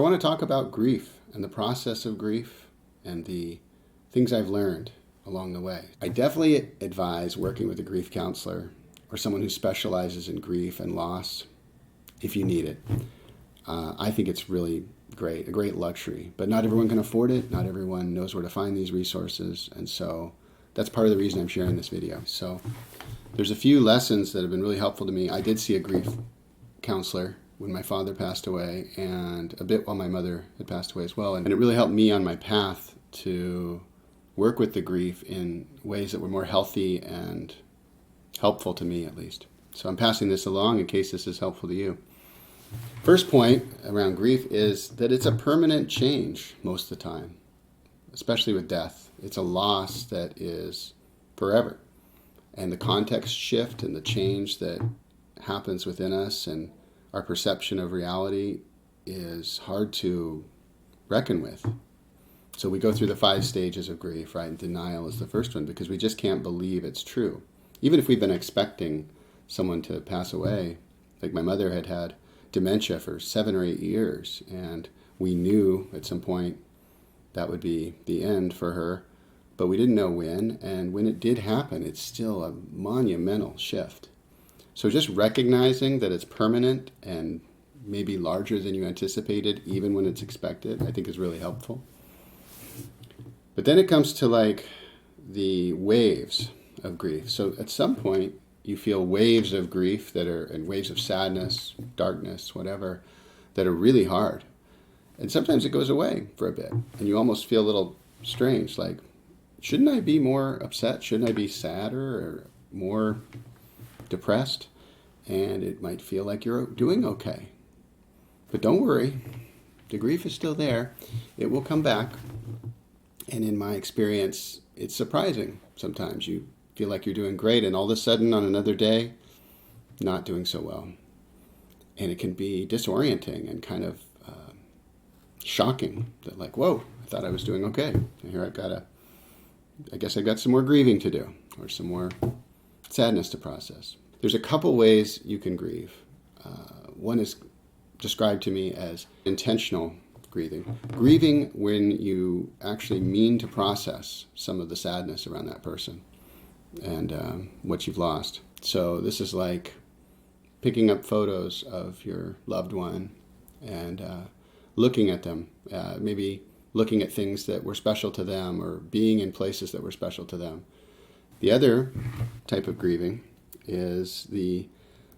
I want to talk about grief and the process of grief and the things I've learned along the way. I definitely advise working with a grief counselor or someone who specializes in grief and loss if you need it. I think it's really great, a great luxury, but not everyone can afford it. Not everyone knows where to find these resources. And so that's part of the reason I'm sharing this video. So there's a few lessons that have been really helpful to me. I did see a grief counselor when my father passed away, and a bit while my mother had passed away as well. And it really helped me on my path to work with the grief in ways that were more healthy and helpful to me, at least. So I'm passing this along in case this is helpful to you. First point around grief is that it's a permanent change most of the time, especially with death. It's a loss that is forever. And the context shift and the change that happens within us and our perception of reality is hard to reckon with. So we go through the 5 stages of grief, right? And denial is the first one because we just can't believe it's true. Even if we've been expecting someone to pass away, like my mother had had dementia for 7 or 8 years, and we knew at some point that would be the end for her, but we didn't know when, and when it did happen, it's still a monumental shift. So just recognizing that it's permanent and maybe larger than you anticipated, even when it's expected, I think is really helpful. But then it comes to like the waves of grief. So at some point, you feel waves of grief that are, and waves of sadness, darkness, whatever, that are really hard. And sometimes it goes away for a bit, and you almost feel a little strange, like, shouldn't I be more upset? Shouldn't I be sadder or more depressed? And it might feel like you're doing okay. But don't worry, the grief is still there. It will come back. And in my experience, it's surprising. Sometimes you feel like you're doing great, and all of a sudden on another day, not doing so well. And it can be disorienting and kind of shocking that like, whoa, I thought I was doing okay. And here I guess I've got some more grieving to do or some more sadness to process. There's a couple ways you can grieve. One is described to me as intentional grieving. Grieving when you actually mean to process some of the sadness around that person and what you've lost. So this is like picking up photos of your loved one and looking at them, maybe looking at things that were special to them or being in places that were special to them. The other type of grieving is the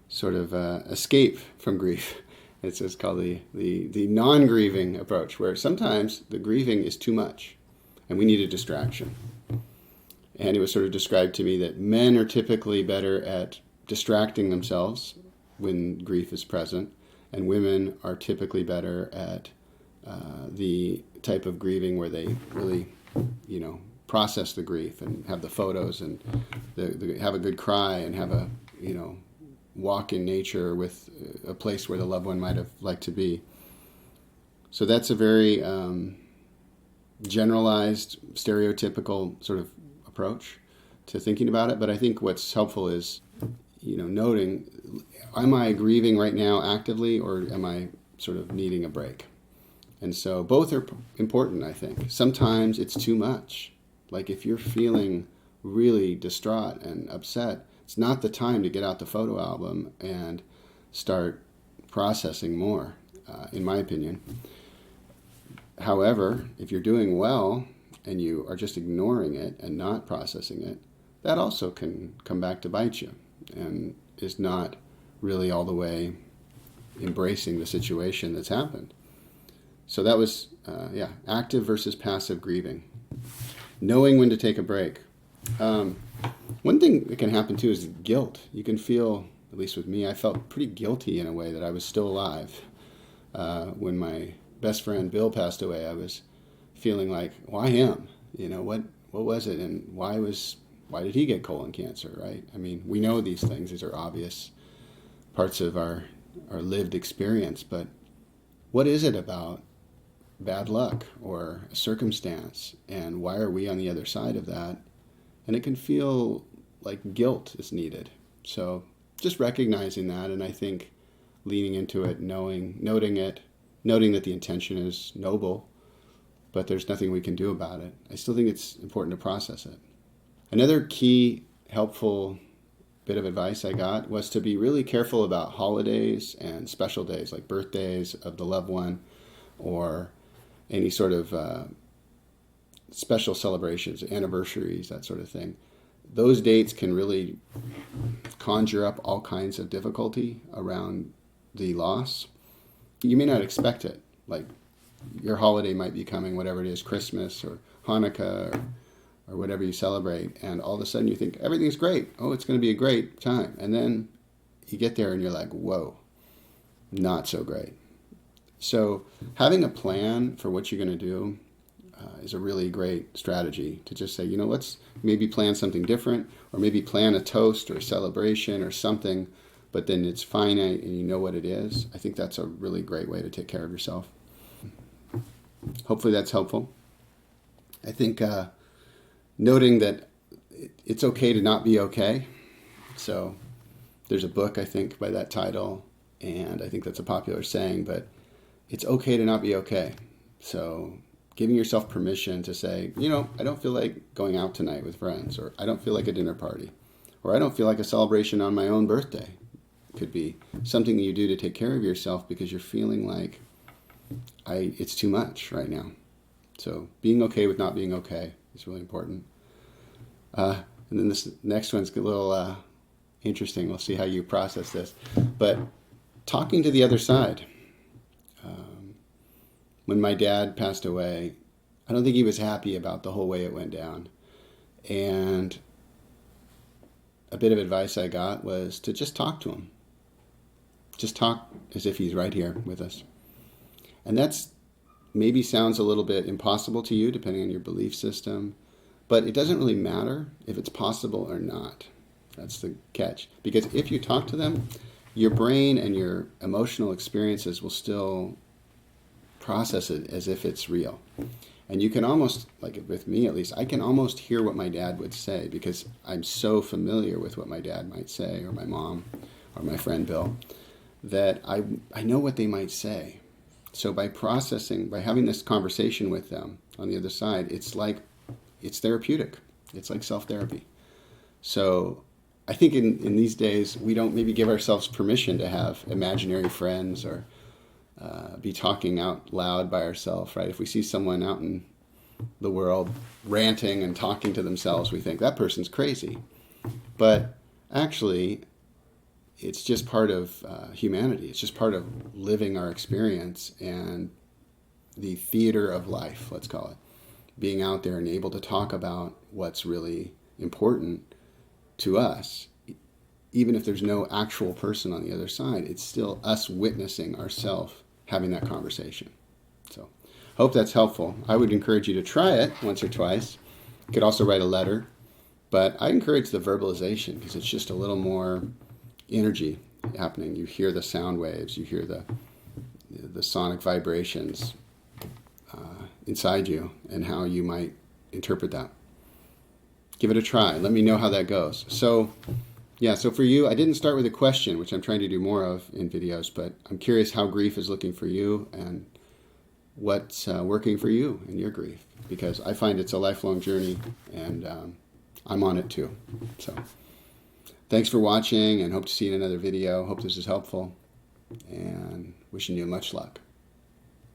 sort of escape from grief. It's just called the non-grieving approach, where sometimes the grieving is too much and we need a distraction. And it was sort of described to me that men are typically better at distracting themselves when grief is present, and women are typically better at the type of grieving where they really, process the grief and have the photos and have a good cry and have a, walk in nature with a place where the loved one might have liked to be. So that's a very generalized, stereotypical sort of approach to thinking about it. But I think what's helpful is, noting, am I grieving right now actively, or am I sort of needing a break? And so both are important, I think. Sometimes it's too much. Like if you're feeling really distraught and upset, it's not the time to get out the photo album and start processing more, in my opinion. However, if you're doing well and you are just ignoring it and not processing it, that also can come back to bite you and is not really all the way embracing the situation that's happened. So that was, active versus passive grieving. Knowing when to take a break. One thing that can happen too is guilt. You can feel, at least with me, I felt pretty guilty in a way that I was still alive. When my best friend Bill passed away, I was feeling like, why him? What was it, and why did he get colon cancer, right? I mean, we know these things; these are obvious parts of our lived experience. But what is it about bad luck or a circumstance, and why are we on the other side of that? And it can feel like guilt is needed. So just recognizing that, and I think leaning into it, noting it, noting that the intention is noble, but there's nothing we can do about it. I still think it's important to process it. Another key helpful bit of advice I got was to be really careful about holidays and special days, like birthdays of the loved one or any sort of special celebrations, anniversaries, that sort of thing. Those dates can really conjure up all kinds of difficulty around the loss. You may not expect it. Like your holiday might be coming, whatever it is, Christmas or Hanukkah or whatever you celebrate, and all of a sudden you think everything's great. Oh, it's going to be a great time. And then you get there and you're like, whoa, not so great. So having a plan for what you're going to do is a really great strategy to just say, let's maybe plan something different, or maybe plan a toast or a celebration or something, but then it's finite and you know what it is. I think that's a really great way to take care of yourself. Hopefully that's helpful. I think noting that it's okay to not be okay. So there's a book, I think, by that title, and I think that's a popular saying, but it's okay to not be okay. So giving yourself permission to say, I don't feel like going out tonight with friends, or I don't feel like a dinner party, or I don't feel like a celebration on my own birthday. Could be something you do to take care of yourself because you're feeling like it's too much right now. So being okay with not being okay is really important. And then this next one's a little interesting. We'll see how you process this. But talking to the other side. When my dad passed away, I don't think he was happy about the whole way it went down. And a bit of advice I got was to just talk to him. Just talk as if he's right here with us. And that's maybe sounds a little bit impossible to you, depending on your belief system. But it doesn't really matter if it's possible or not. That's the catch. Because if you talk to them, your brain and your emotional experiences will still process it as if it's real. And you can almost, like with me at least, I can almost hear what my dad would say because I'm so familiar with what my dad might say, or my mom, or my friend Bill, that I know what they might say. So by processing, by having this conversation with them on the other side, it's therapeutic. It's like self-therapy. So I think in these days, we don't maybe give ourselves permission to have imaginary friends or be talking out loud by ourselves, right? If we see someone out in the world ranting and talking to themselves, we think that person's crazy. But actually, it's just part of humanity. It's just part of living our experience and the theater of life, let's call it. Being out there and able to talk about what's really important to us. Even if there's no actual person on the other side, it's still us witnessing ourselves having that conversation. So, hope that's helpful. I would encourage you to try it once or twice. You could also write a letter, but I encourage the verbalization because it's just a little more energy happening. You hear the sound waves, you hear the sonic vibrations inside you and how you might interpret that. Give it a try. Let me know how that goes. So for you, I didn't start with a question, which I'm trying to do more of in videos, but I'm curious how grief is looking for you and what's working for you in your grief, because I find it's a lifelong journey and I'm on it too. So thanks for watching and hope to see you in another video. Hope this is helpful and wishing you much luck.